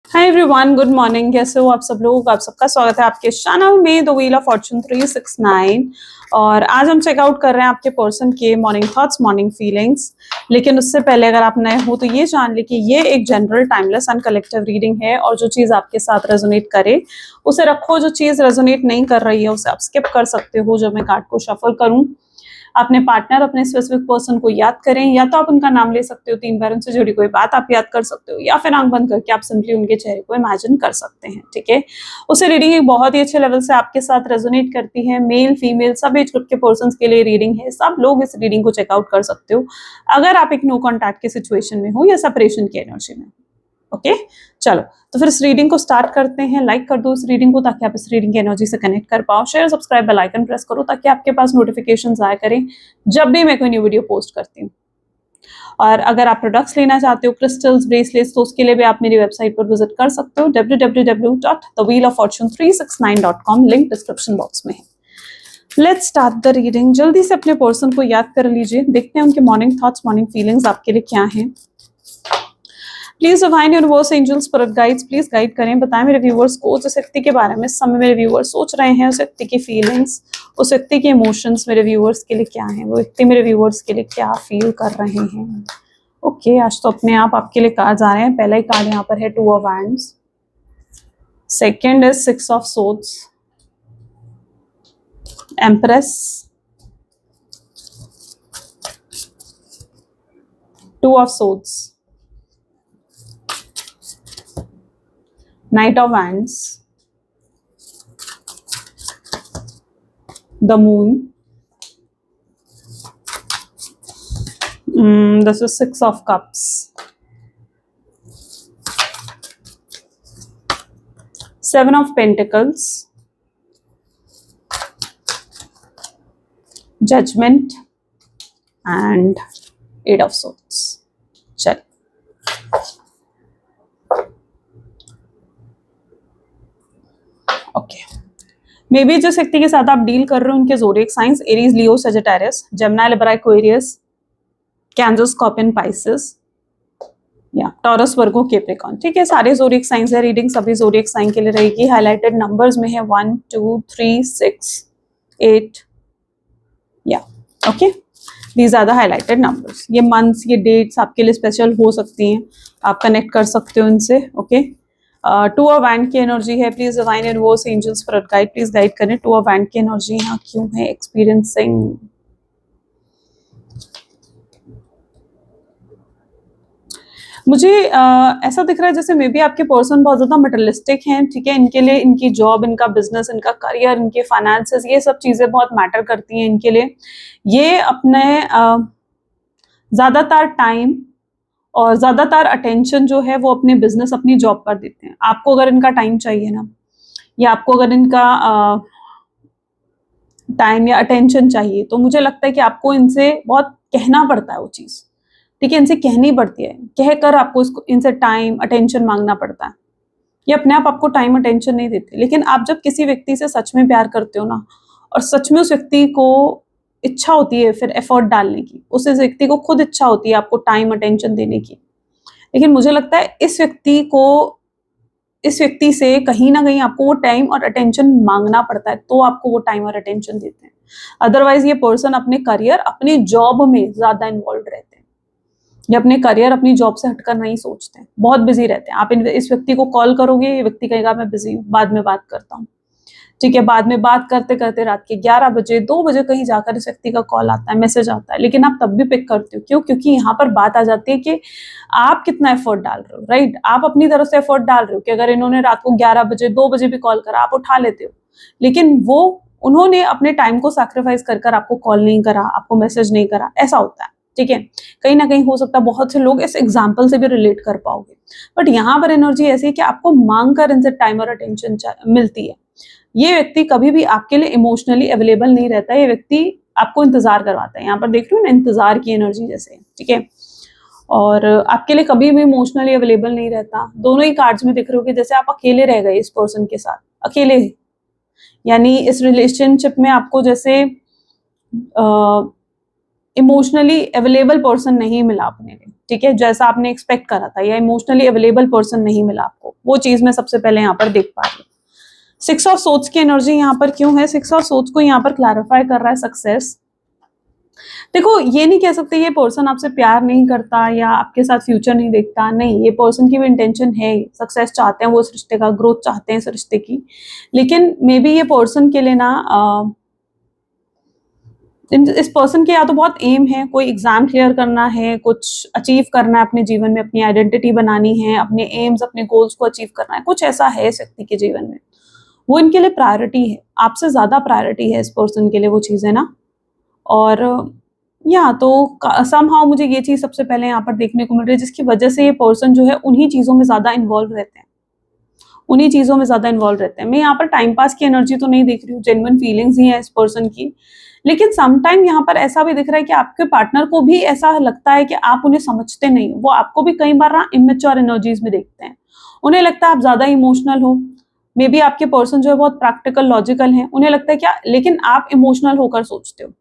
Hi everyone, good morning. कैसे हो आप सब लोग? आप सबका स्वागत है आपके चैनल में द व्हील ऑफ फॉर्चून 369। और आज हम चेकआउट कर रहे हैं आपके पर्सन के मॉर्निंग थॉट्स, मॉर्निंग फीलिंग्स। लेकिन उससे पहले अगर आप नए हो तो ये जान ले कि ये एक general, timeless and collective reading है। और जो चीज़ आपके साथ रेजोनेट करे उसे रखो, जो चीज़ रेजोनेट नहीं कर रही है उसे आप स्किप कर सकते हो। जब मैं कार्ड को शफल करूँ, अपने पार्टनर, अपने स्पेसिफिक पर्सन को याद करें, या तो आप उनका नाम ले सकते हो, 3 बार उनसे जुड़ी कोई बात आप याद कर सकते हो, या फिर आंख बंद करके आप सिंपली उनके चेहरे को इमेजिन कर सकते हैं। ठीक है, उसे रीडिंग एक बहुत ही अच्छे लेवल से आपके साथ रेजोनेट करती है। मेल फीमेल सब एज ग्रुप के पर्सन के लिए रीडिंग है। सब लोग इस रीडिंग को चेकआउट कर सकते हो अगर आप एक नो कॉन्टैक्ट के सिचुएशन में हो या सेपरेशन की एनर्जी में। ओके, चलो तो फिर इस रीडिंग को स्टार्ट करते हैं। लाइक कर दो इस रीडिंग को ताकि आप इस रीडिंग की एनर्जी से कनेक्ट कर पाओ। Share, subscribe, bell icon press करो ताकि आपके पास नोटिफिकेशंस आया करें जब भी मैं कोई न्यू वीडियो पोस्ट करती हूँ। और अगर आप प्रोडक्ट्स लेना चाहते हो, क्रिस्टल्स, ब्रेसलेट्स, तो उसके लिए भी आप मेरी वेबसाइट पर विजिट कर सकते हो www.thewheeloffortune369.com। लिंक डिस्क्रिप्शन बॉक्स में है। Let's start the reading. जल्दी से अपने पर्सन को याद कर लीजिए। देखते हैं उनके मॉर्निंग थॉट्स, मॉर्निंग फीलिंग्स आपके लिए क्या हैं। Please divine universe, angels, spirit guides please guide करें, बताएं मेरे व्यूअर्स को जिस व्यक्ति के बारे में इस समय मेरे व्यूअर्स सोच रहे हैं, उस व्यक्ति की फीलिंग्स, उस व्यक्ति के इमोशंस मेरे व्यूअर्स के लिए क्या है, वो व्यक्ति मेरे व्यूअर्स के लिए क्या फील कर रहे हैं। ओके, आज तो अपने आप आपके लिए कार्ड्स आ रहे हैं। पहला ही कार्ड यहाँ पर है 2 of wands, second is 6 of swords, empress, 2 of swords, Knight of Wands, the Moon, this is 6 of Cups, 7 of Pentacles, Judgment and 8 of Swords. चल, ओके। मे बी जिस व्यक्ति के साथ आप डील कर रहे हो उनके zodiac science Aries, Leo, Sagittarius, Gemini, Libra, Aquarius, Cancer, Scorpion, Pisces या टॉरस, वर्गो, कैप्रिकॉर्न। ठीक है, सारे ज़ोडिएक साइंस है। रीडिंग सभी ज़ोडिएक साइन के लिए रहेगी। हाईलाइटेड नंबर्स में है 1 2 3 6 8 या okay, these are the highlighted numbers. ये मंथ्स, ये डेट्स आपके लिए स्पेशल हो सकती हैं, आप कनेक्ट कर सकते हो इनसे। ओके, 2 ऑफ वैंड की एनर्जी है। Please divine universe, angels, spirit guide please guide करें 2 ऑफ वैंड की एनर्जी यहाँ क्यों है। एक्सपीरियंसिंग, मुझे ऐसा दिख रहा है जैसे मे बी आपके पर्सन बहुत ज्यादा मटेरियलिस्टिक हैं। ठीक है, इनके लिए इनकी जॉब, इनका बिजनेस, इनका करियर, इनके फाइनेंसेस, ये सब चीजें बहुत मैटर करती हैं इनके लिए। ये अपने ज्यादातर टाइम और ज्यादातर अटेंशन जो है वो अपने बिजनेस, अपनी जॉब पर देते हैं। आपको अगर इनका टाइम चाहिए ना, या आपको अगर इनका टाइम या अटेंशन चाहिए, तो मुझे लगता है कि आपको इनसे बहुत कहना पड़ता है वो चीज़। ठीक है, इनसे कहनी पड़ती है, कह कर आपको इसको, इनसे टाइम, अटेंशन मांगना पड़ता है। ये अपने आप आपको टाइम, अटेंशन नहीं देते। लेकिन आप जब किसी व्यक्ति से सच में प्यार करते हो ना, और सच में उस व्यक्ति को इच्छा होती है फिर एफर्ट डालने की, उस व्यक्ति को खुद इच्छा होती है आपको टाइम, अटेंशन देने की, लेकिन मुझे लगता है इस व्यक्ति से कहीं ना कहीं आपको वो टाइम और अटेंशन मांगना पड़ता है, तो आपको वो टाइम और अटेंशन देते हैं। अदरवाइज ये पर्सन अपने करियर, अपनी जॉब में ज्यादा इन्वॉल्व रहते हैं, ये अपने करियर, अपनी जॉब से हटकर नहीं सोचते हैं, बहुत बिजी रहते हैं। आप इस व्यक्ति को कॉल करोगे, ये व्यक्ति कहेगा मैं बिजी हूँ, बाद में बात करता हूँ। ठीक है, बाद में बात करते करते रात के 11 बजे, 2 बजे कहीं जाकर इस व्यक्ति का कॉल आता है, मैसेज आता है, लेकिन आप तब भी पिक करते हो। क्यों? क्योंकि यहाँ पर बात आ जाती है कि आप कितना एफर्ट डाल रहे हो। राइट, आप अपनी तरफ से एफर्ट डाल रहे हो कि अगर इन्होंने रात को 11 बजे, 2 बजे भी कॉल करा, आप उठा लेते हो, लेकिन उन्होंने अपने टाइम को सैक्रिफाइस कर आपको कॉल नहीं करा, आपको मैसेज नहीं करा, ऐसा होता है। ठीक है, कहीं ना कहीं हो सकता है बहुत से लोग इस एग्जाम्पल से भी रिलेट कर पाओगे। बट यहाँ पर एनर्जी ऐसी है कि आपको मांग कर इनसे टाइम और अटेंशन मिलती है। ये व्यक्ति कभी भी आपके लिए इमोशनली अवेलेबल नहीं रहता है, ये व्यक्ति आपको इंतजार करवाता है। यहाँ पर देख रहे हो ना, इंतजार की एनर्जी जैसे। ठीक है, और आपके लिए कभी भी इमोशनली अवेलेबल नहीं रहता। दोनों ही कार्ड्स में दिख रहे हो कि जैसे आप अकेले रह गए इस पर्सन के साथ, अकेले, यानी इस रिलेशनशिप में आपको जैसे इमोशनली अवेलेबल पर्सन नहीं मिला अपने लिए, ठीक है, जैसा आपने एक्सपेक्ट करा था, या इमोशनली अवेलेबल पर्सन नहीं मिला आपको, वो चीज मैं सबसे पहले यहाँ पर देख पा रही हूँ। 6 ऑफ सोर्ड्स की एनर्जी यहाँ पर क्यों है? 6 ऑफ सोर्ड्स को यहाँ पर क्लैरिफाई कर रहा है सक्सेस। देखो, ये नहीं कह सकते ये पर्सन आपसे प्यार नहीं करता या आपके साथ फ्यूचर नहीं देखता, नहीं, ये पर्सन की भी इंटेंशन है, सक्सेस चाहते हैं वो इस रिश्ते का, ग्रोथ चाहते हैं इस रिश्ते की, लेकिन मे बी ये पर्सन के लिए ना इस पर्सन के या तो बहुत एम है, कोई एग्जाम क्लियर करना है, कुछ अचीव करना है अपने जीवन में, अपनी आइडेंटिटी बनानी है, अपने एम्स अपने गोल्स को अचीव करना है, कुछ ऐसा है इस व्यक्ति के जीवन में, वो इनके लिए प्रायोरिटी है, आपसे ज्यादा प्रायोरिटी है इस पर्सन के लिए वो चीज़ है ना। और या तो समहाउ मुझे ये चीज़ सबसे पहले यहाँ पर देखने को मिल रही है, जिसकी वजह से ये पर्सन जो है उन्हीं चीज़ों में ज़्यादा इन्वॉल्व रहते हैं, उन्हीं चीज़ों में ज़्यादा इन्वॉल्व रहते हैं। मैं यहाँ पर टाइम पास की एनर्जी तो नहीं देख रही हूँ, जेन्युइन फीलिंग्स ही है इस पर्सन की, लेकिन समटाइम यहाँ पर ऐसा भी दिख रहा है कि आपके पार्टनर को भी ऐसा लगता है कि आप उन्हें समझते नहीं हो, वो आपको भी कई बार ना इमेच्योर एनर्जीज में देखते हैं, उन्हें लगता है आप ज़्यादा इमोशनल हो, मे बी आपके पर्सन जो है बहुत प्रैक्टिकल लॉजिकल हैं, उन्हें लगता है क्या, लेकिन आप इमोशनल होकर सोचते हो,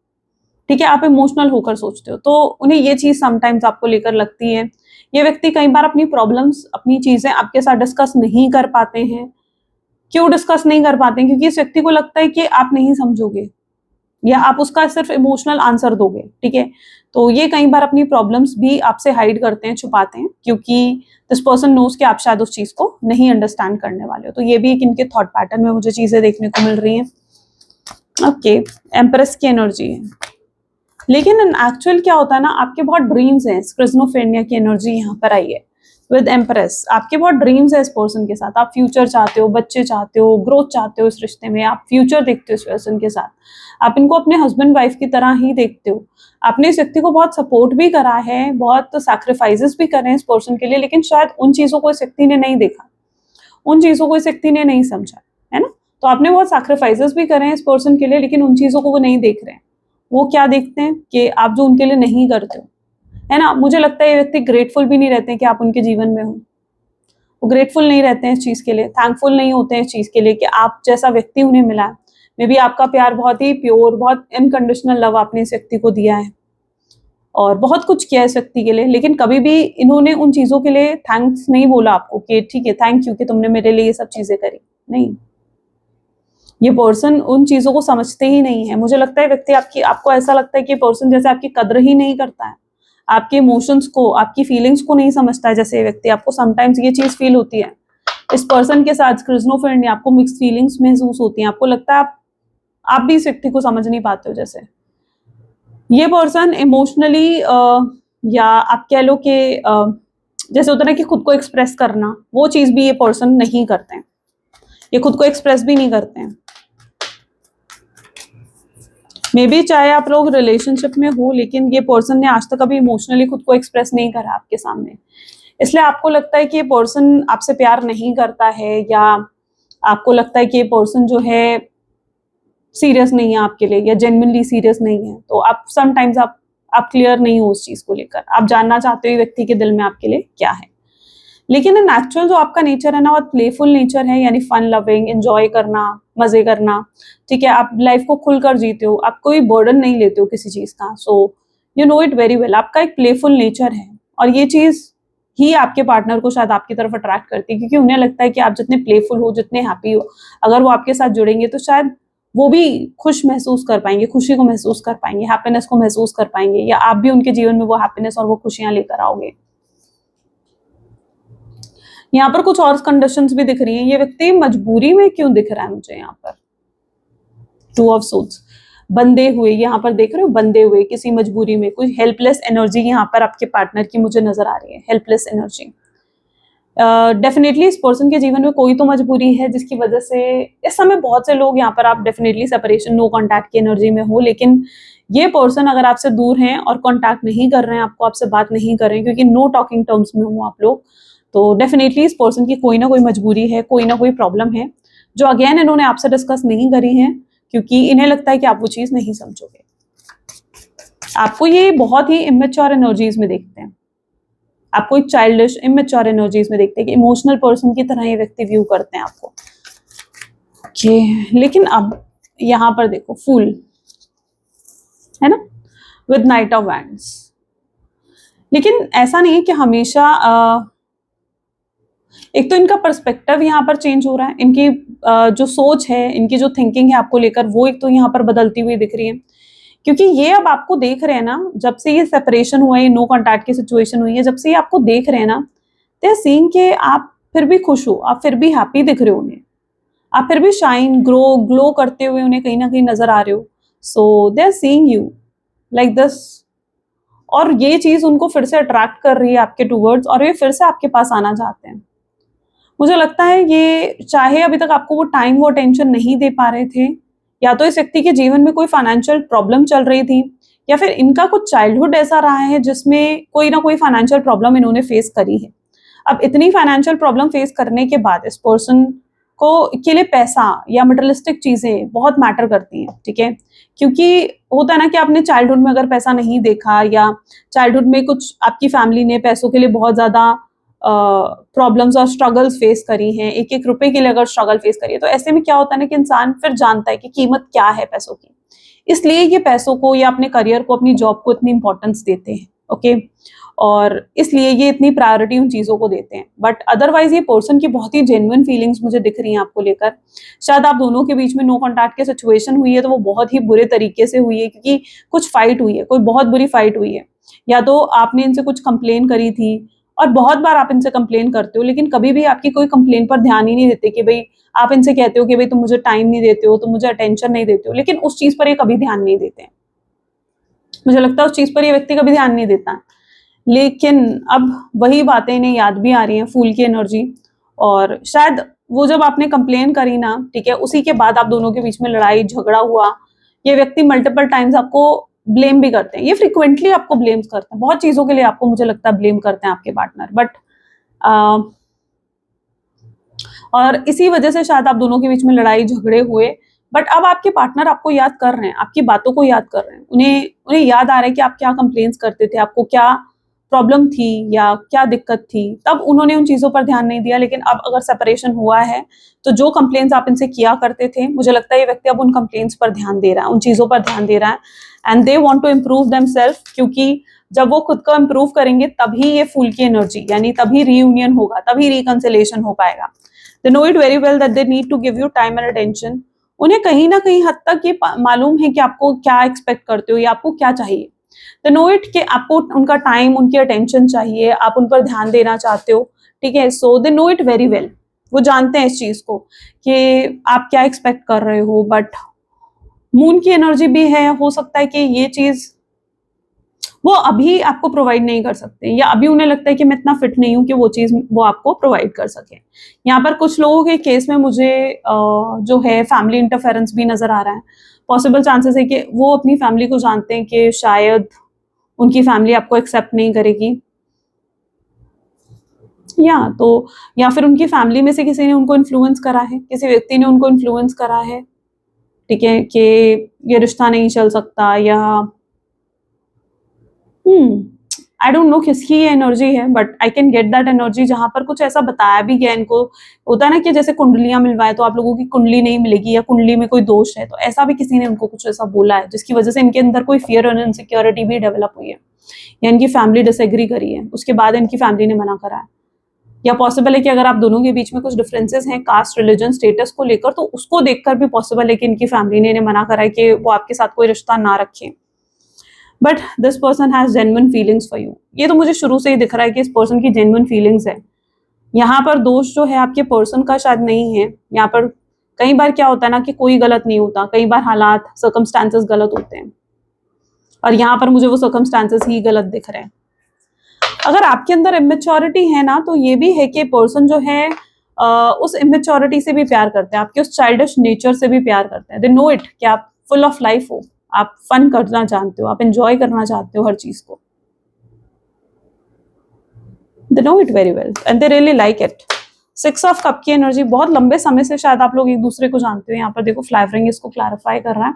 ठीक है, आप इमोशनल होकर सोचते हो, तो उन्हें ये चीज़ समटाइम्स आपको लेकर लगती है। ये व्यक्ति कई बार अपनी प्रॉब्लम्स, अपनी चीज़ें आपके साथ डिस्कस नहीं कर पाते हैं। क्यों डिस्कस नहीं कर पाते हैं? क्योंकि इस व्यक्ति को लगता है कि आप नहीं समझोगे या आप उसका सिर्फ इमोशनल आंसर दोगे, ठीक है? तो ये कई बार अपनी प्रॉब्लम्स भी आपसे हाइड करते हैं, छुपाते हैं, क्योंकि दिस पर्सन नोज कि आप शायद उस चीज़ को नहीं अंडरस्टैंड करने वाले हो। तो ये भी एक इनके थॉट पैटर्न में मुझे चीज़ें देखने को मिल रही हैं। ओके, एम्प्रेस की एनर्जी है, लेकिन एक्चुअल क्या होता है ना, आपके बहुत ड्रीम्स हैं, स्किज़ोफ्रेनिया की एनर्जी यहाँ पर आई है विद एम्प्रेस, आपके बहुत ड्रीम्स है इस पर्सन के साथ, आप फ्यूचर चाहते हो, बच्चे चाहते हो, ग्रोथ चाहते हो इस रिश्ते में, आप फ्यूचर देखते हो इस पर्सन के साथ, आप इनको अपने हस्बैंड वाइफ की तरह ही देखते हो, आपने इस व्यक्ति को बहुत सपोर्ट भी करा है, बहुत सैक्रिफाइसेस भी करे हैं इस पर्सन के लिए, लेकिन शायद उन चीज़ों को इस व्यक्ति ने नहीं देखा, उन चीज़ों को इस व्यक्ति ने नहीं समझा, है ना? तो आपने बहुत सैक्रिफाइसेस भी करे हैं इस पर्सन के लिए, लेकिन उन चीज़ों को वो नहीं देख रहे हैं। वो क्या देखते हैं कि आप जो उनके लिए नहीं करते हो, है ना? मुझे लगता है ये व्यक्ति ग्रेटफुल भी नहीं रहते हैं कि आप उनके जीवन में हो, वो ग्रेटफुल नहीं रहते हैं इस चीज़ के लिए, थैंकफुल नहीं होते हैं इस चीज़ के लिए कि आप जैसा व्यक्ति उन्हें मिला है। मे बी आपका प्यार बहुत ही प्योर, बहुत अनकंडीशनल लव आपने इस व्यक्ति को दिया है और बहुत कुछ किया है इस व्यक्ति के लिए, लेकिन कभी भी इन्होंने उन चीज़ों के लिए थैंक्स नहीं बोला आपको कि ठीक है, थैंक यू कि तुमने मेरे लिए ये सब चीज़ें करी, नहीं। ये पर्सन उन चीज़ों को समझते ही नहीं है। मुझे लगता है व्यक्ति आपको ऐसा लगता है कि पर्सन जैसे आपकी कद्र ही नहीं करता है, आपके इमोशंस को, आपकी फीलिंग्स को नहीं समझता है, जैसे ये व्यक्ति, आपको समटाइम्स ये चीज़ फील होती है इस पर्सन के साथ स्किज़ोफ्रेनिया, आपको मिक्स्ड फीलिंग्स महसूस होती हैं, आपको लगता है आप भी इस व्यक्ति को समझ नहीं पाते हो। जैसे ये पर्सन इमोशनली या आप कह लो कि जैसे होता है ना कि खुद को एक्सप्रेस करना, वो चीज़ भी ये पर्सन नहीं करते हैं, ये खुद को एक्सप्रेस भी नहीं करते हैं। मे बी चाहे आप लोग रिलेशनशिप में हो, लेकिन ये पर्सन ने आज तक कभी इमोशनली खुद को एक्सप्रेस नहीं करा आपके सामने, इसलिए आपको लगता है कि ये पर्सन आपसे प्यार नहीं करता है, या आपको लगता है कि ये पर्सन जो है सीरियस नहीं है आपके लिए, या जेन्युइनली सीरियस नहीं है। तो आप समटाइम्स आप क्लियर नहीं हो उस चीज़ को लेकर, आप जानना चाहते हो व्यक्ति के दिल में आपके लिए क्या है, लेकिन इन एक्चुअल जो आपका नेचर है ना, बहुत प्लेफुल नेचर है, यानी फन लविंग, एंजॉय करना, मजे करना, ठीक है, आप लाइफ को खुलकर जीते हो, आप कोई बर्डन नहीं लेते हो किसी चीज़ का, so you know it very well, आपका एक प्लेफुल नेचर है, और ये चीज़ ही आपके पार्टनर को शायद आपकी तरफ अट्रैक्ट करती है, क्योंकि उन्हें लगता है कि आप जितने प्लेफुल हो, जितने हैप्पी हो, अगर वो आपके साथ जुड़ेंगे तो शायद वो भी खुश महसूस कर पाएंगे, खुशी को महसूस कर पाएंगे, हैप्पीनेस को महसूस कर पाएंगे, या आप भी उनके जीवन में वो हैप्पीनेस और वो खुशियां लेकर आओगे। यहाँ पर कुछ और कंडीशंस भी दिख रही हैं, ये व्यक्ति मजबूरी में क्यों दिख रहा है मुझे यहाँ पर, 2 ऑफ सोर्ड्स, बंधे हुए, यहाँ पर देख रहे हो, बंधे हुए किसी मजबूरी में, कुछ हेल्पलेस एनर्जी यहाँ पर आपके पार्टनर की मुझे नजर आ रही है, हेल्पलेस एनर्जी। डेफिनेटली इस पर्सन के जीवन में कोई तो मजबूरी है, जिसकी वजह से इस समय बहुत से लोग यहाँ पर, आप डेफिनेटली सेपरेशन, नो कॉन्टैक्ट की एनर्जी में हो, लेकिन ये पर्सन अगर आपसे दूर हैं और कॉन्टैक्ट नहीं कर रहे हैं, आपको आपसे बात नहीं कर रहे हैं, क्योंकि नो टॉकिंग टर्म्स में हो आप लोग, तो डेफिनेटली इस पर्सन की कोई ना कोई मजबूरी है, कोई ना कोई प्रॉब्लम है, जो अगेन इन्होंने आपसे डिस्कस नहीं करी है, क्योंकि इन्हें लगता है कि आप वो चीज़ नहीं समझोगे। आपको ये बहुत ही इमेच्योर एनर्जीज में देखते हैं, आपको एक चाइल्डिश इमेच्योर एनर्जीज में देखते हैं, कि इमोशनल पर्सन की तरह ये व्यक्ति व्यू करते हैं आपको। ओके, लेकिन अब यहाँ पर देखो, फूल है ना, विद नाइट ऑफ वैंड्स। लेकिन ऐसा नहीं है कि हमेशा एक तो इनका पर्सपेक्टिव यहाँ पर चेंज हो रहा है, इनकी जो सोच है, इनकी जो थिंकिंग है आपको लेकर, वो एक तो यहाँ पर बदलती हुई दिख रही है। क्योंकि ये अब आपको देख रहे हैं ना, जब से ये सेपरेशन हुआ है, नो कॉन्टैक्ट की सिचुएशन हुई है, जब से ये आपको देख रहे हैं ना, दे आर सीइंग कि आप फिर भी खुश हो, आप फिर भी हैप्पी दिख रहे हो उन्हें, आप फिर भी शाइन ग्लो करते हुए उन्हें कहीं ना कहीं नजर आ रहे हो। So they are seeing you like this, और ये चीज उनको फिर से अट्रैक्ट कर रही है आपके टूवर्ड्स, और ये फिर से आपके पास आना चाहते हैं। मुझे लगता है ये, चाहे अभी तक आपको वो टाइम, वो अटेंशन नहीं दे पा रहे थे, या तो इस व्यक्ति के जीवन में कोई फाइनेंशियल प्रॉब्लम चल रही थी, या फिर इनका कुछ चाइल्डहुड ऐसा रहा है जिसमें कोई ना कोई फाइनेंशियल प्रॉब्लम इन्होंने फेस करी है। अब इतनी फाइनेंशियल प्रॉब्लम फेस करने के बाद इस पर्सन को के लिए पैसा या मटेरियलिस्टिक चीजें बहुत मैटर करती हैं, ठीक है। क्योंकि होता है ना कि आपने चाइल्डहुड में अगर पैसा नहीं देखा, या चाइल्डहुड में कुछ आपकी फैमिली ने पैसों के लिए बहुत ज्यादा प्रॉब्लम्स और स्ट्रगल्स फेस करी हैं, एक एक रुपए के लिए अगर स्ट्रगल फेस करी है, तो ऐसे में क्या होता है ना कि इंसान फिर जानता है कि कीमत क्या है पैसों की। इसलिए ये पैसों को या अपने करियर को, अपनी जॉब को इतनी इंपॉर्टेंस देते हैं, ओके। और इसलिए ये इतनी प्रायोरिटी उन चीजों को देते हैं। बट अदरवाइज ये पर्सन की बहुत ही जेन्युइन फीलिंग्स मुझे दिख रही हैं आपको लेकर। शायद आप दोनों के बीच में नो कॉन्टैक्ट की सिचुएशन हुई है, तो वो बहुत ही बुरे तरीके से हुई है, क्योंकि कुछ फाइट हुई है, कोई बहुत बुरी फाइट हुई है, या तो आपने इनसे कुछ कंप्लेन करी थी, और बहुत बार आप इनसे कंप्लेन करते हो, लेकिन कभी भी आपकी कोई कंप्लेन पर ध्यान ही नहीं देते कि भाई, आप इनसे कहते हो कि भाई तुम मुझे टाइम नहीं देते हो, तुम मुझे अटेंशन नहीं देते हो, लेकिन उस चीज पर ये कभी ध्यान नहीं देते हैं। मुझे लगता है उस चीज पर ये व्यक्ति कभी ध्यान नहीं देता है। लेकिन अब वही बातें इन्हें याद भी आ रही हैं, फूल की एनर्जी। और शायद वो जब आपने कंप्लेन करी ना, ठीक है, उसी के बाद आप दोनों के बीच में लड़ाई झगड़ा हुआ। ये व्यक्ति मल्टीपल टाइम्स आपको ब्लेम भी करते हैं, ये फ्रिक्वेंटली आपको ब्लेम करते हैं, बहुत चीजों के लिए आपको, मुझे लगता है, ब्लेम करते हैं आपके पार्टनर। बट और इसी वजह से शायद आप दोनों के बीच में लड़ाई झगड़े हुए। बट अब आपके पार्टनर आपको याद कर रहे हैं, आपकी बातों को याद कर रहे हैं, उन्हें उन्हें याद आ रहा है कि आप क्या कंप्लेंट्स करते थे, आपको क्या प्रॉब्लम थी या क्या दिक्कत थी, तब उन्होंने उन चीजों पर ध्यान नहीं दिया। लेकिन अब अगर सेपरेशन हुआ है, तो जो कंप्लेंट्स आप इनसे किया करते थे, मुझे लगता है ये व्यक्ति अब उन कंप्लेंट्स पर ध्यान दे रहा है, उन चीजों पर ध्यान दे रहा है, and they want to improve themselves. क्योंकि जब वो खुद को इम्प्रूव करेंगे, तभी ये फूल की एनर्जी, यानी तभी रीयूनियन होगा, तभी रिकंसिलेशन हो पाएगा। They know it very well that they need to give you time and attention. उन्हें कहीं ना कहीं हद तक ये मालूम है कि आपको क्या एक्सपेक्ट करते हो या आपको क्या चाहिए। दे नो इट कि आपको उनका टाइम, उनकी अटेंशन चाहिए, आप उन पर ध्यान देना चाहते हो, ठीक है। So they know it very well, वो जानते हैं इस चीज को कि आप क्या एक्सपेक्ट कर रहे हो। बट मून की एनर्जी भी है, हो सकता है कि ये चीज वो अभी आपको प्रोवाइड नहीं कर सकते, या अभी उन्हें लगता है कि मैं इतना फिट नहीं हूं कि वो चीज वो आपको प्रोवाइड कर सके। यहाँ पर कुछ लोगों के केस में मुझे जो है फैमिली इंटरफेरेंस भी नजर आ रहा है। पॉसिबल चांसेस है कि वो अपनी फैमिली को जानते हैं कि शायद उनकी फैमिली आपको एक्सेप्ट नहीं करेगी, या फिर उनकी फैमिली में से किसी ने उनको इन्फ्लुएंस करा है, किसी व्यक्ति ने उनको इन्फ्लुएंस करा है, ठीक है, कि ये रिश्ता नहीं चल सकता, या आई डोंट नो किसकी ये एनर्जी है, but I can get that energy, जहां पर कुछ ऐसा बताया भी गया इनको। होता है ना कि जैसे कुंडलियां मिलवाए तो आप लोगों की कुंडली नहीं मिलेगी, या कुंडली में कोई दोष है, तो ऐसा भी किसी ने उनको कुछ ऐसा बोला है, जिसकी वजह से इनके अंदर कोई फियर और इनसिक्योरिटी भी डेवलप हुई है, या इनकी फैमिली डिसएग्री करी है, उसके बाद इनकी फैमिली ने मना करा है। या पॉसिबल है कि अगर आप दोनों के बीच में कुछ डिफरेंसेस हैं कास्ट, रिलीजन, स्टेटस को लेकर, तो उसको देखकर भी पॉसिबल है कि इनकी फैमिली ने इन्हें मना करा है कि वो आपके साथ कोई रिश्ता ना रखें। But this person has genuine feelings for you. ये तो मुझे शुरू से ही दिख रहा है कि इस पर्सन की जेन्युइन फीलिंग्स है। यहाँ पर दोष जो है आपके पर्सन का शायद नहीं है। यहाँ पर कई बार क्या होता है ना कि कोई गलत नहीं होता, कई बार हालात, सर्कमस्टांसेस गलत होते हैं, और यहाँ पर मुझे वो सर्कमस्टांसेस ही गलत दिख रहे हैं। अगर आपके अंदर इमेच्योरिटी है ना, तो ये भी है कि पर्सन जो है उस इमेच्योरिटी से भी प्यार करते हैं, आपके उस चाइल्डिश नेचर से भी प्यार करते हैं। दे नो इट कि आप फुल ऑफ लाइफ हो, आप फन करना जानते हो, आप एंजॉय करना चाहते हो हर चीज को। दे know it very well and they really like it. 6 of cup की एनर्जी, बहुत लंबे समय से शायद आप लोग एक दूसरे को जानते हो। यहाँ पर देखो फ्लावरिंग इसको क्लैरिफाई कर रहा है।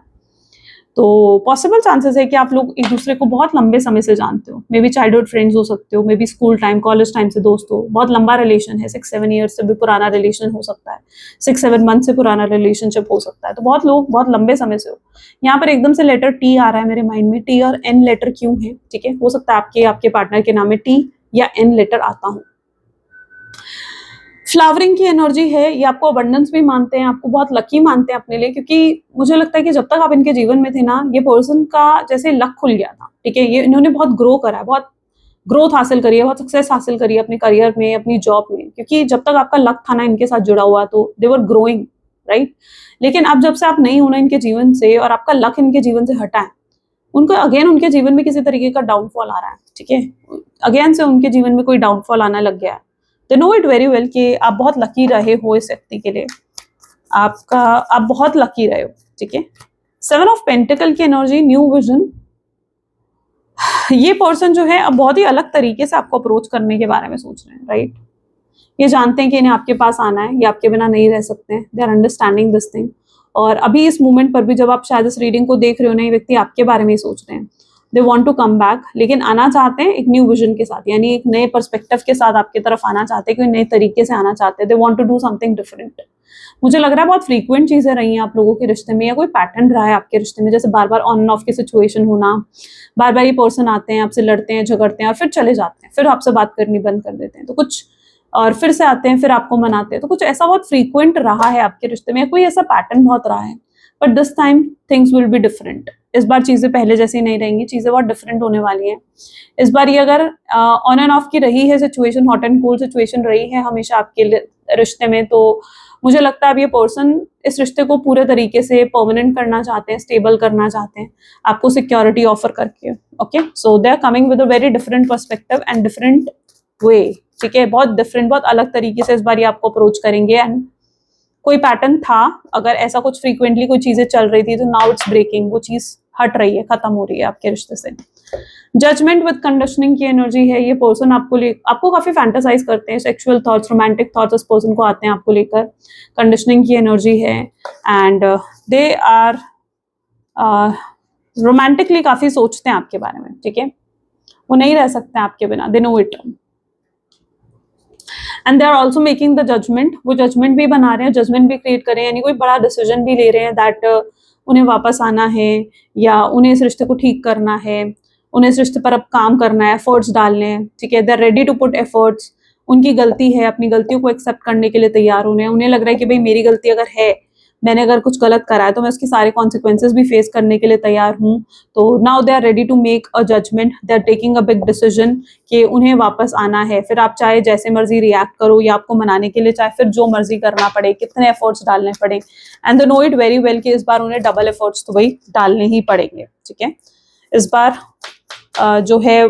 तो पॉसिबल चांसेस है कि आप लोग एक दूसरे को बहुत लंबे समय से जानते हो, मे बी चाइल्डहुड फ्रेंड्स हो सकते हो, may be school time college time से दोस्त हो, बहुत लंबा रिलेशन है, 6-7 ईयर्स से भी पुराना रिलेशन हो सकता है, 6-7 मंथ से पुराना रिलेशनशिप हो सकता है, तो बहुत लोग बहुत लंबे समय से हो। यहाँ पर एकदम से लेटर टी आ रहा है मेरे माइंड में, टी और एन लेटर क्यों है, ठीक है, हो सकता है आपके पार्टनर के नाम में टी या एन लेटर आता हो। फ्लावरिंग की एनर्जी है, ये आपको अबंडेंस भी मानते हैं, आपको बहुत लकी मानते हैं अपने लिए, क्योंकि मुझे लगता है कि जब तक आप इनके जीवन में थे ना, ये पर्सन का जैसे लक खुल गया था, ठीक है, ये इन्होंने बहुत ग्रो करा है, बहुत ग्रोथ हासिल करी है, बहुत सक्सेस हासिल करी है अपने करियर में, अपनी जॉब में, क्योंकि जब तक आपका लक था ना इनके साथ जुड़ा हुआ, तो दे वर ग्रोइंग, राइट। लेकिन अब जब से आप नहीं होना इनके जीवन से और आपका लक इनके जीवन से हटा है, उनको अगेन उनके जीवन में किसी तरीके का डाउनफॉल आ रहा है, ठीक है, अगेन से उनके जीवन में कोई डाउनफॉल आना लग गया है। दे नो इट वेरी वेल कि आप बहुत लकी रहे हो इस व्यक्ति के लिए, आप बहुत लकी रहे हो, ठीक है। 7 ऑफ पेंटिकल की एनर्जी, न्यू विजन। ये पर्सन जो है अब बहुत ही अलग तरीके से आपको अप्रोच करने के बारे में सोच रहे हैं, राइट। ये जानते हैं कि इन्हें आपके पास आना है, ये आपके बिना नहीं रह सकते हैं, they are understanding this thing. और अभी इस मोमेंट पर भी जब आप शायद इस रीडिंग को देख रहे हो ना, ये व्यक्ति आपके बारे में ही सोच रहे हैं, they want to come back, लेकिन आना चाहते हैं एक न्यू विजन के साथ, यानी एक नए पर्सपेक्टिव के साथ आपकी तरफ आना चाहते हैं, कोई नए तरीके से आना चाहते हैं, they want to do something different. मुझे लग रहा है बहुत फ्रीक्वेंट चीजें रही हैं आप लोगों के रिश्ते में, या कोई पैटर्न रहा है आपके रिश्ते में, जैसे बार बार ऑन एंड ऑफ की सिचुएशन होना, बार बार ये पर्सन आते हैं, आपसे लड़ते हैं, झगड़ते हैं और फिर चले जाते हैं, फिर आपसे बात करनी बंद कर देते हैं, तो कुछ और फिर से आते हैं, फिर आपको मनाते हैं, तो कुछ ऐसा बहुत फ्रीक्वेंट रहा है आपके रिश्ते में, कोई ऐसा पैटर्न बहुत रहा है। But this time things will be different. इस बार चीजें पहले जैसी नहीं रहेंगी, चीजें बहुत डिफरेंट होने वाली हैं। इस बार ये अगर ऑन एंड ऑफ की रही है situation, hot and cool situation रही है हमेशा आपके रिश्ते में, तो मुझे लगता है अब ये पर्सन इस रिश्ते को पूरे तरीके से परमानेंट करना चाहते हैं, स्टेबल करना चाहते हैं, आपको सिक्योरिटी ऑफर करके। Okay, so they are coming with a very different perspective and different way, ठीक है, बहुत डिफरेंट, बहुत अलग तरीके से इस बार ये आपको अप्रोच करेंगे। एंड कोई पैटर्न था, अगर ऐसा कुछ फ्रीक्वेंटली कोई चीजें चल रही थी, तो नाउ इट्स ब्रेकिंग, वो चीज हट रही है, खत्म हो रही है आपके रिश्ते से। जजमेंट विद कंडीशनिंग की एनर्जी है, ये पर्सन आपको काफी फैंटासाइज करते हैं, सेक्सुअल थॉट्स, रोमांटिक थॉट्स इस पर्सन को आते हैं आपको लेकर, कंडीशनिंग की एनर्जी है। एंड दे आर रोमांटिकली काफी सोचते हैं आपके बारे में, ठीक है, वो नहीं रह सकते हैं आपके बिना, they know it. And they are also making the judgement, वो जजमेंट भी बना रहे हैं, जजमेंट भी क्रिएट कर रहे हैं, यानी कोई बड़ा डिसीजन भी ले रहे हैं दैट उन्हें वापस आना है, या उन्हें इस रिश्ते को ठीक करना है, उन्हें इस रिश्ते पर अब काम करना है, एफर्ट्स डालने हैं, ठीक है, they are ready to put efforts. उनकी गलती है, अपनी गलतियों को एक्सेप्ट करने के लिए तैयार होने, उन्हें लग रहा है कि भाई मेरी गलती अगर है, मैंने अगर कुछ गलत करा है, तो मैं उसकी सारे कॉन्सिक्वेंसेज भी फेस करने के लिए तैयार हूँ। तो now they are ready to make a judgement, they are taking a big decision कि उन्हें वापस आना है। फिर आप चाहे जैसे मर्जी रिएक्ट करो, या आपको मनाने के लिए चाहे फिर जो मर्जी करना पड़े, कितने एफर्ट्स डालने पड़े, and they know it very well कि इस बार उन्हें डबल एफर्ट्स तो वही डालने ही पड़ेंगे, ठीक है। इस बार जो है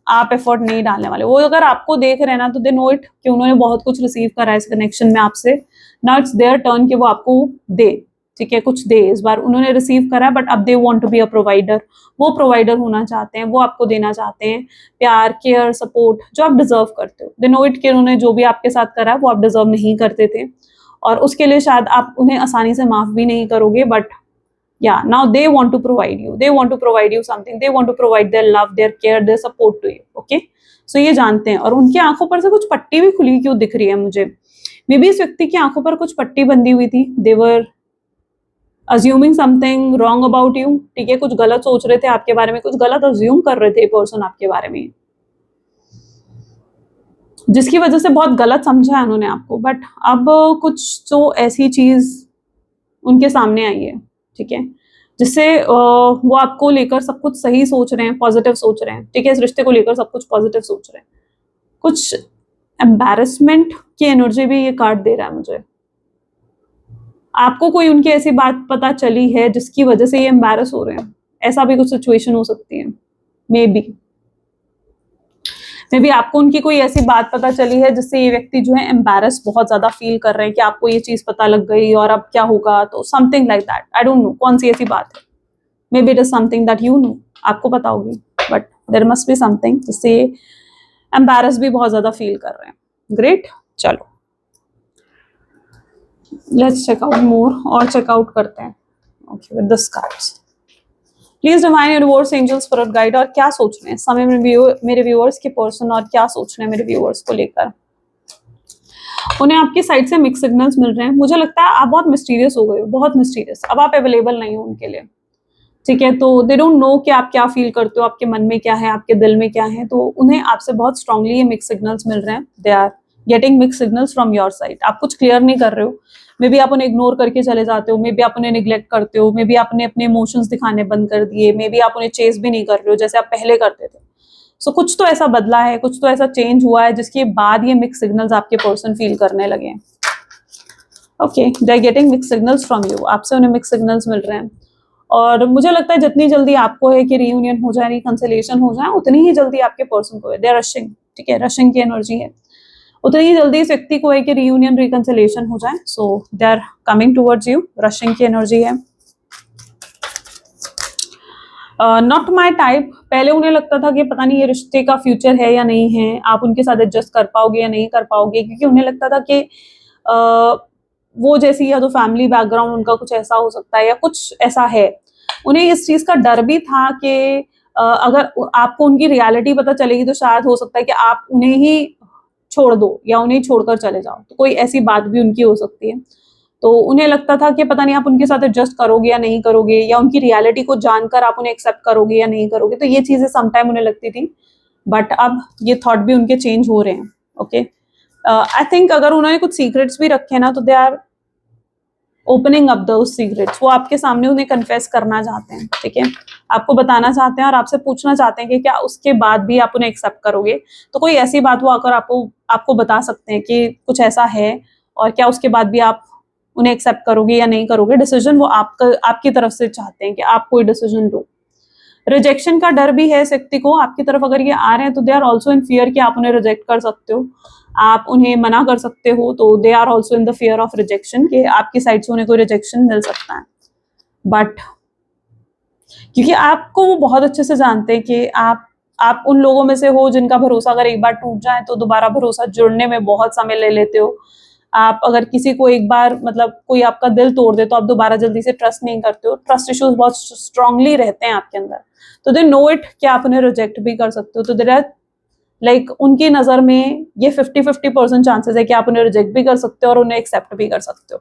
आप एफर्ट नहीं डालने वाले, वो अगर आपको देख रहे हैं ना, तो दे नो इट कि उन्होंने बहुत कुछ रिसीव करा है इस कनेक्शन में आपसे, नाउ इट्स देयर टर्न कि वो आपको दे, ठीक है, कुछ दे। इस बार उन्होंने रिसीव करा, बट अब they want to be a provider, वो प्रोवाइडर होना चाहते हैं, वो आपको देना चाहते हैं प्यार, केयर, सपोर्ट जो आप डिजर्व करते हो। दे नो इट कि उन्होंने जो भी आपके साथ करा वो आप डिजर्व नहीं करते थे, और उसके लिए शायद आप उन्हें आसानी से माफ भी नहीं करोगे, but yeah, now they want to provide you, they want to provide you something, they want to provide their love, their care, their support to you. Okay, so ये जानते हैं। और उनकी आंखों पर से कुछ पट्टी भी खुली क्यों दिख रही है मुझे, मे बी इस व्यक्ति की आंखों पर कुछ पट्टी बंधी हुई थी, they were assuming something wrong about you, ठीक है, कुछ गलत सोच रहे थे आपके बारे में, कुछ गलत अज्यूम कर रहे थे पर्सन आपके बारे में, जिसकी वजह से बहुत गलत समझा है उन्होंने आपको। बट अब कुछ तो ऐसी चीज उनके सामने आई है, ठीक है, जिससे वो आपको लेकर सब कुछ सही सोच रहे हैं, पॉजिटिव सोच रहे हैं, ठीक है, इस रिश्ते को लेकर सब कुछ पॉजिटिव सोच रहे हैं। कुछ एम्बैरेसमेंट की एनर्जी भी ये कार्ड दे रहा है मुझे, आपको कोई उनकी ऐसी बात पता चली है जिसकी वजह से ये एम्बैरस हो रहे हैं, ऐसा भी कुछ सिचुएशन हो सकती है। मे बी आपको उनकी कोई ऐसी बात पता चली है जिससे ये व्यक्ति जो है एम्बैरस बहुत ज्यादा फील कर रहे हैं कि आपको ये चीज पता लग गई और अब क्या होगा, तो something like that, I don't know कौन सी ऐसी बात है, may be it is something that you know, आपको पता होगी, but there must be something जिससे एम्बैरस भी बहुत ज्यादा फील कर रहे हैं। ग्रेट, चलो लेट्स चेक आउट मोर, और चेकआउट करते हैं। Okay, with this cards please divine universe angels for guide, और क्या सोच रहे हैं समय में मेरे व्यूअर्स के पर्सन, और क्या सोच रहे हैं मेरे व्यूअर्स को लेकर। उन्हें आपकी साइड से मिक्स सिग्नल्स मिल रहे हैं। मुझे लगता है आप बहुत मिस्टीरियस हो गए हो, बहुत मिस्टीरियस, अब आप अवेलेबल नहीं हो उनके लिए, ठीक है। तो दे डोंट नो कि आप क्या फील करते हो, आपके मन में क्या है, आपके दिल में क्या है। तो उन्हें आपसे बहुत स्ट्रांगली ये मिक्स सिग्नल्स मिल रहे हैं। They are getting mix signals from your side. आप कुछ क्लियर नहीं कर रहे हो, मे बी आप उन्हें इग्नोर करके चले जाते हो, मे बी आप उन्हें निग्लेक्ट करते हो, मे बी आपने अपने इमोशंस दिखाने बंद कर दिए, मे बी आप उन्हें चेस भी नहीं कर रहे हो जैसे आप पहले करते थे। सो कुछ तो ऐसा बदला है, कुछ तो ऐसा चेंज हुआ है जिसके बाद ये मिक्स सिग्नल्स आपके पर्सन फील करने लगे हैं। Okay, they are getting mix signals from you. आपसे उन्हें मिक्स सिग्नल्स मिल रहे हैं, और मुझे लगता है जितनी जल्दी आपको है कि रीयूनियन हो जाए, रिकंसिलिएशन हो जाए, उतनी ही जल्दी आपके पर्सन को है। दे आर रशिंग, ठीक है, रशिंग की एनर्जी है। उतनी ही जल्दी इस व्यक्ति को है कि रीयूनियन रिकंसिलिएशन हो जाए। So they are coming towards you, rushing की एनर्जी है। Not my type. पहले उन्हें लगता था कि पता नहीं ये रिश्ते का फ्यूचर है या नहीं है, आप उनके साथ एडजस्ट कर पाओगे या नहीं कर पाओगे, क्योंकि उन्हें लगता था कि वो जैसी या तो फैमिली बैकग्राउंड उनका कुछ ऐसा हो सकता है या कुछ ऐसा है। उन्हें इस चीज का डर भी था कि अगर आपको उनकी रियलिटी पता चलेगी तो शायद हो सकता है कि आप उन्हें ही छोड़ दो या उन्हें छोड़कर चले जाओ, तो कोई ऐसी बात भी उनकी हो सकती है। तो उन्हें लगता था कि पता नहीं आप उनके साथ एडजस्ट करोगे या नहीं करोगे, या उनकी रियलिटी को जानकर आप उन्हें एक्सेप्ट करोगे या नहीं करोगे। तो ये चीजें समटाइम उन्हें लगती थी, बट अब ये थॉट भी उनके चेंज हो रहे हैं। ओके, आई थिंक अगर उन्होंने कुछ सीक्रेट्स भी रखे ना, तो they are opening up those secrets. वो आपके सामने उन्हें कन्फेस करना चाहते हैं, ठीक है, आपको बताना चाहते हैं और आपसे पूछना चाहते हैं कि क्या उसके बाद भी आप उन्हें एक्सेप्ट करोगे। तो कोई ऐसी बात वो आकर आपको बता सकते हैं कि कुछ ऐसा है, और क्या उसके बाद भी आप उन्हें एक्सेप्ट करोगे या नहीं करोगे। डिसीजन वो आपकी तरफ से चाहते हैं कि आप कोई डिसीजन लो। रिजेक्शन का डर भी है इस व्यक्ति को आपकी तरफ। अगर ये आ रहे हैं तो they are also in fear कि आप उन्हें रिजेक्ट कर सकते हो, आप उन्हें मना कर सकते हो। तो they are also in the fear of rejection कि आपकी साइड से उन्हें कोई रिजेक्शन मिल सकता है। बट क्योंकि आपको वो बहुत अच्छे से जानते हैं कि आप उन लोगों में से हो जिनका भरोसा अगर एक बार टूट जाए तो दोबारा भरोसा जुड़ने में बहुत समय ले लेते हो। आप अगर किसी को एक बार मतलब कोई आपका दिल तोड़ दे तो आप दोबारा जल्दी से ट्रस्ट नहीं करते हो। ट्रस्ट इश्यूज बहुत स्ट्रांगली रहते हैं आपके अंदर, तो दे नो इट कि आप उन्हें रिजेक्ट भी कर सकते हो। तो देयर आर लाइक उनकी नजर में ये 50-50% चांसेस है कि आप उन्हें रिजेक्ट भी कर सकते हो और उन्हें एक्सेप्ट भी कर सकते हो।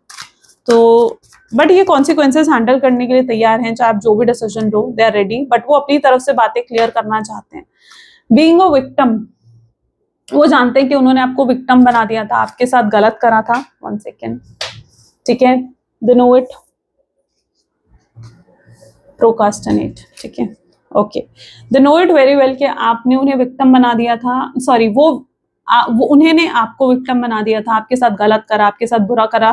तो बट ये कॉन्सिक्वेंसेस हैंडल करने के लिए तैयार हैं, चाहे आप जो भी डिसीजन लो, दे आर रेडी। बट वो अपनी तरफ से बातें क्लियर करना चाहते हैं। बीइंग अ विक्टिम, वो जानते हैं कि उन्होंने आपको विक्टिम बना दिया था, आपके साथ गलत करा था। 1 सेकेंड, ठीक है, दे नो इट। प्रोकास्टिनेट, ठीक है, okay, they know it very well कि आपने उन्हें विक्टिम बना दिया था। सॉरी, वो उन्होंने आपको विक्टिम बना दिया था, आपके साथ गलत करा, आपके साथ बुरा करा।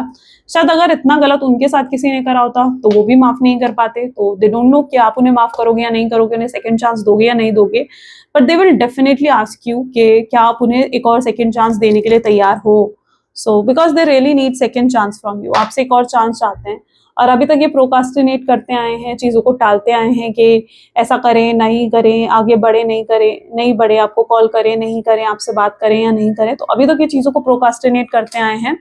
शायद अगर इतना गलत उनके साथ किसी ने करा होता तो वो भी माफ नहीं कर पाते। तो दे डोंट नो कि आप उन्हें माफ करोगे या नहीं करोगे, उन्हें सेकंड चांस दोगे या नहीं दोगे। But they will definitely ask you कि क्या आप उन्हें एक और सेकंड चांस देने के लिए तैयार हो। So because they really need second chance from you, आपसे एक और चांस चाहते हैं। और अभी तक ये प्रोकास्टिनेट करते आए हैं, चीज़ों को टालते आए हैं कि ऐसा करें नहीं करें, आगे बढ़े नहीं करें, नहीं बढ़े, आपको कॉल करें नहीं करें, आपसे बात करें या नहीं करें। तो अभी तक ये चीज़ों को प्रोकास्टिनेट करते आए हैं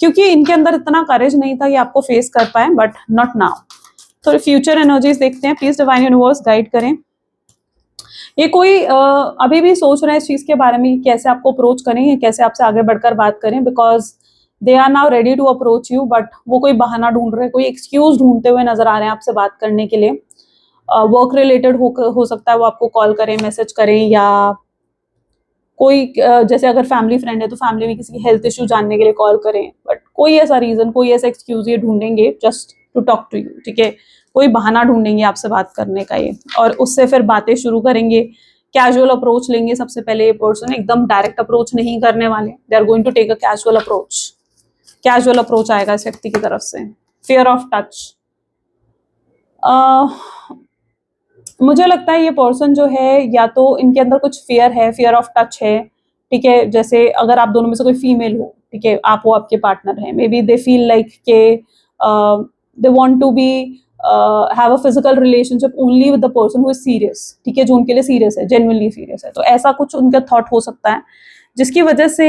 क्योंकि इनके अंदर इतना करेज नहीं था कि आपको फेस कर पाए, बट नॉट नाउ। तो फ्यूचर एनर्जीज देखते हैं, प्लीज डिवाइन यूनिवर्स गाइड करें। ये कोई अभी भी सोच रहे हैं इस चीज के बारे में कैसे आपको अप्रोच करें या कैसे आपसे आगे बढ़कर बात करें, because they are now ready to approach you. But वो कोई बहाना ढूंढ रहे हैं, कोई एक्सक्यूज ढूंढते हुए नजर आ रहे हैं आपसे बात करने के लिए। वर्क रिलेटेड हो सकता है वो आपको कॉल करें, मैसेज करें, या कोई जैसे अगर फैमिली फ्रेंड है तो फैमिली में किसी की हेल्थ इश्यू जानने के लिए कॉल करें। बट कोई ऐसा रीजन, कोई ऐसा एक्सक्यूज ये ढूंढेंगे just to talk to you, ठीक है, कोई बहाना ढूंढेंगे आपसे बात करने का ये, और उससे फिर बातें शुरू करेंगे। कैजुअल अप्रोच लेंगे सबसे पहले ये पर्सन, एकदम डायरेक्ट अप्रोच नहीं करने वाले। They are going to take a casual approach. Casual approach आएगा इस व्यक्ति की तरफ से। फियर ऑफ टच, मुझे लगता है ये पर्सन जो है या तो इनके अंदर कुछ फियर है, फियर ऑफ टच है, ठीक है। जैसे अगर आप दोनों में से कोई फीमेल हो, ठीक है, आप वो आपके पार्टनर हैं, maybe they feel like के they want to be have a physical relationship only with the person who is serious, ठीक है, जो उनके लिए सीरियस है, जेन्युइनली सीरियस है। तो ऐसा कुछ उनका थॉट हो सकता है जिसकी वजह से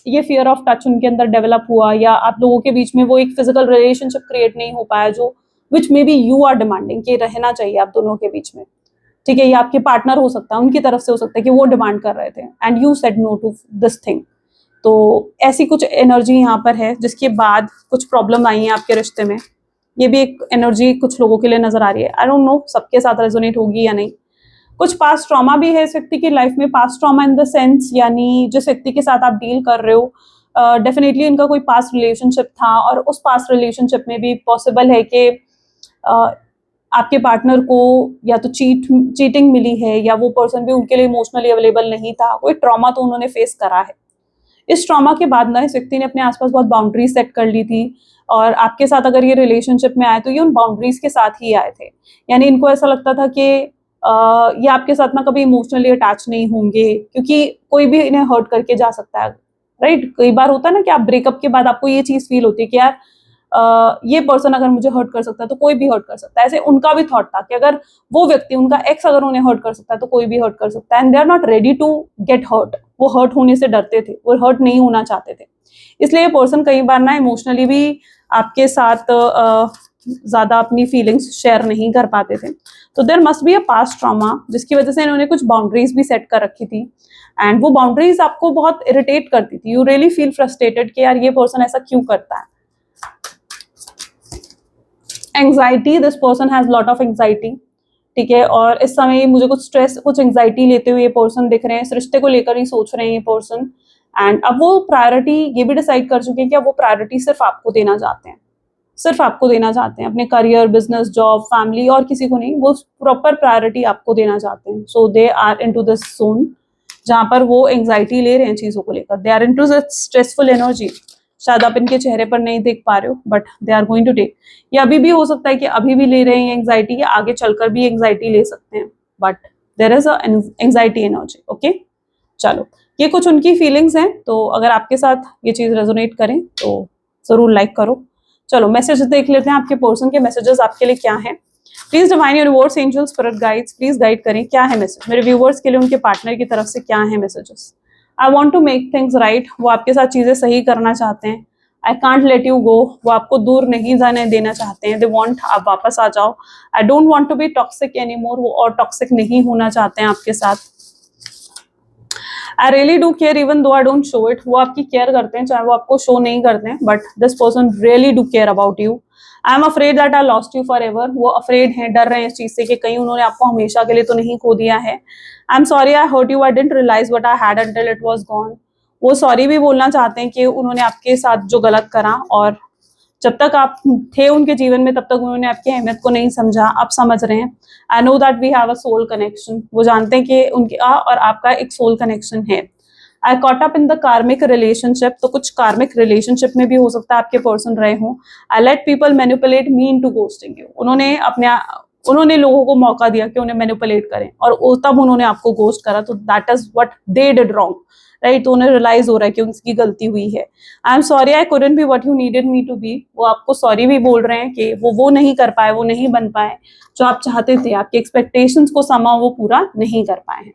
ये फियर ऑफ टच उनके अंदर डेवलप हुआ, या आप लोगों के बीच में वो एक फिजिकल रिलेशनशिप क्रिएट नहीं हो पाया जो which maybe you are demanding कि रहना चाहिए आप दोनों के बीच में, ठीक है, ये आपके पार्टनर हो सकता है, उनकी तरफ से हो सकता है कि वो डिमांड कर रहे थे and you said no to this thing. तो ऐसी कुछ एनर्जी यहाँ पर है जिसके बाद कुछ प्रॉब्लम आई है आपके रिश्ते में। ये भी एक एनर्जी कुछ लोगों के लिए नजर आ रही है। आई डोंट नो सबके साथ रेजोनेट होगी या नहीं। कुछ पास्ट ट्रॉमा भी है इस व्यक्ति की लाइफ में। Past trauma in the sense यानी जिस व्यक्ति के साथ आप डील कर रहे हो डेफिनेटली इनका कोई पास्ट रिलेशनशिप था और उस पास्ट रिलेशनशिप में भी पॉसिबल है कि आपके पार्टनर को या तो चीटिंग मिली है या वो पर्सन भी उनके लिए इमोशनली अवेलेबल नहीं था। कोई ट्रॉमा तो उन्होंने फेस करा है। इस ट्रॉमा के बाद ना इस व्यक्ति ने अपने आसपास बहुत बाउंड्रीज सेट कर ली थी और आपके साथ अगर ये रिलेशनशिप में आए तो ये उन बाउंड्रीज के साथ ही आए थे। यानी इनको ऐसा लगता था कि ये आपके साथ ना कभी इमोशनली अटैच नहीं होंगे क्योंकि कोई भी इन्हें हर्ट करके जा सकता है, राइट। कई बार होता है ना कि आप ब्रेकअप के बाद आपको ये चीज फील होती है कि यार ये पर्सन अगर मुझे हर्ट कर सकता है तो कोई भी हर्ट कर सकता है। ऐसे उनका भी थॉट था कि अगर वो व्यक्ति, उनका एक्स अगर उन्हें हर्ट कर सकता है तो कोई भी हर्ट कर सकता है and they are not ready to get hurt. वो हर्ट होने से डरते थे, वो हर्ट नहीं होना चाहते थे। इसलिए ये पर्सन कई बार ना इमोशनली भी आपके साथ ज्यादा अपनी फीलिंग्स शेयर नहीं कर पाते थे। तो there must be a past trauma जिसकी वजह से इन्होंने कुछ बाउंड्रीज भी सेट कर रखी थी एंड वो बाउंड्रीज आपको बहुत इरिटेट करती थी। यू रियली फील फ्रस्ट्रेटेड कि यार ये पर्सन ऐसा क्यों करता है। Anxiety, this person has lot of anxiety, ठीक है। और इस समय मुझे कुछ स्ट्रेस, कुछ एंग्जाइटी लेते हुए ये पर्सन दिख रहे हैं। इस रिश्ते को लेकर ही सोच रहे हैं ये पर्सन एंड अब वो प्रायोरिटी ये भी डिसाइड कर चुके हैं कि अब वो प्रायोरिटी सिर्फ आपको देना चाहते हैं, सिर्फ आपको देना चाहते हैं। अपने करियर, बिजनेस, जॉब, फैमिली और किसी को नहीं, वो प्रॉपर प्रायोरिटी आपको देना चाहते हैं। So they are into this zone जहां पर वो एंग्जाइटी ले रहे हैं चीजों को लेकर। They are into this stressful energy. शायद आप इनके चेहरे पर नहीं देख पा रहे हो but they are going to take. ये अभी भी हो सकता है कि अभी भी ले रहे हैं एंग्जाइटी, या आगे चलकर भी एंग्जाइटी ले सकते हैं but there is a anxiety energy. Okay, चलो ये कुछ उनकी फीलिंग्स हैं। तो अगर आपके साथ ये चीज रेजोनेट करें तो जरूर लाइक करो। चलो मैसेज देख लेते हैं, आपके पर्सन के मैसेजेस आपके लिए क्या है। Please divine universe, angels, spirit guides, please guide करें क्या है मैसेज मेरे व्यूवर्स के लिए, उनके पार्टनर की तरफ से क्या है messages. I want to make things right, वो आपके साथ चीजें सही करना चाहते हैं। I can't let you go, वो आपको दूर नहीं जाने देना चाहते हैं। दे वॉन्ट आप वापस आ जाओ। I don't want to be toxic any more, वो और टॉक्सिक नहीं होना चाहते हैं आपके साथ। I really do care even though I don't show it, वो आपकी केयर करते हैं चाहे वो आपको शो नहीं करते हैं but this person really do care about you. I am afraid that I lost you for ever, वो अफ्रेड हैं, डर रहे हैं इस चीज से कि कहीं उन्होंने आपको हमेशा के लिए तो नहीं खो दिया है। I am sorry I hurt you, I didn't realise what I had until it was gone, वो सॉरी भी बोलना चाहते हैं कि उन्होंने आपके साथ जो गलत करा और जब तक आप थे उनके जीवन में तब तक उन्होंने आपकी अहमियत को नहीं समझा। आप समझ रहे हैं। I know that we have a soul connection, वो जानते हैं कि उनके और आपका एक सोल कनेक्शन है। आई कॉट अप इन द कार्मिक रिलेशनशिप, तो कुछ कार्मिक रिलेशनशिप में भी हो सकता है आपके पर्सन रहे हों। I let people manipulate me into ghosting you, उन्होंने लोगों को मौका दिया कि उन्हें मैनिपुलेट करें और तब उन्होंने आपको गोस्ट करा। तो that is what they did wrong, right. तो उन्हें रियलाइज हो रहा है कि उनकी गलती हुई है। I am sorry I couldn't be what you needed me to be, वो आपको सॉरी भी बोल रहे हैं कि वो नहीं कर पाए, वो नहीं बन पाए जो आप चाहते थे, आपके एक्सपेक्टेशंस को समा वो पूरा नहीं कर पाए हैं।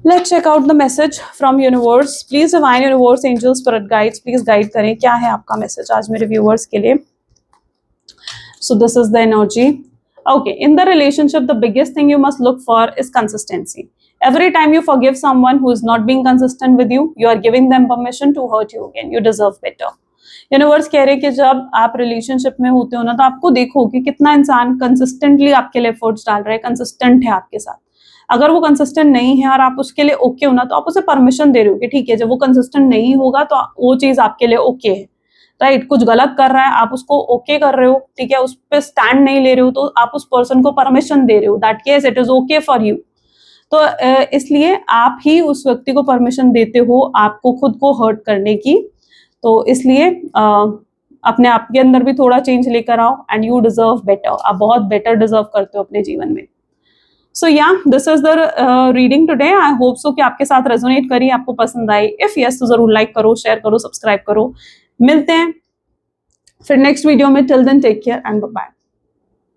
Let's check out the message from universe. Please divine universe, angels, spirit guides, please guide करें क्या है आपका मैसेज आज मेरे व्यूअर्स के लिए। So this is the energy. Okay, in the relationship, the biggest thing you must look for is consistency. Every time you forgive someone who is not being consistent with you, you are giving them permission to hurt you again. You deserve better. Universe कह रहे हैं कि जब आप relationship में होते हो ना तो आपको देखो कि कितना इंसान कंसिस्टेंटली आपके लिए एफर्ट्स डाल रहा है, कंसिस्टेंट है आपके साथ। अगर वो कंसिस्टेंट नहीं है और आप उसके लिए ओके हो ना तो आप उसे परमिशन दे रहे हो कि ठीक है, जब वो कंसिस्टेंट नहीं होगा तो वो चीज आपके लिए ओके है, राइट। कुछ गलत कर रहा है, आप उसको ओके कर रहे हो, ठीक है, उस पर स्टैंड नहीं ले रहे हो तो आप उस पर्सन को परमिशन दे रहे हो that case it is okay for you. तो इसलिए आप ही उस व्यक्ति को परमिशन देते हो आपको खुद को हर्ट करने की। तो इसलिए अपने आप के अंदर भी थोड़ा चेंज लेकर आओ एंड यू डिजर्व बेटर, आप बहुत बेटर डिजर्व करते हो अपने जीवन में। सो या this is the reading today. I hope so कि आपके साथ रेजोनेट करी, आपको पसंद आई। इफ यस तो जरूर लाइक करो, शेयर करो, सब्सक्राइब करो। मिलते हैं फिर नेक्स्ट वीडियो में। Till then take care and bye bye.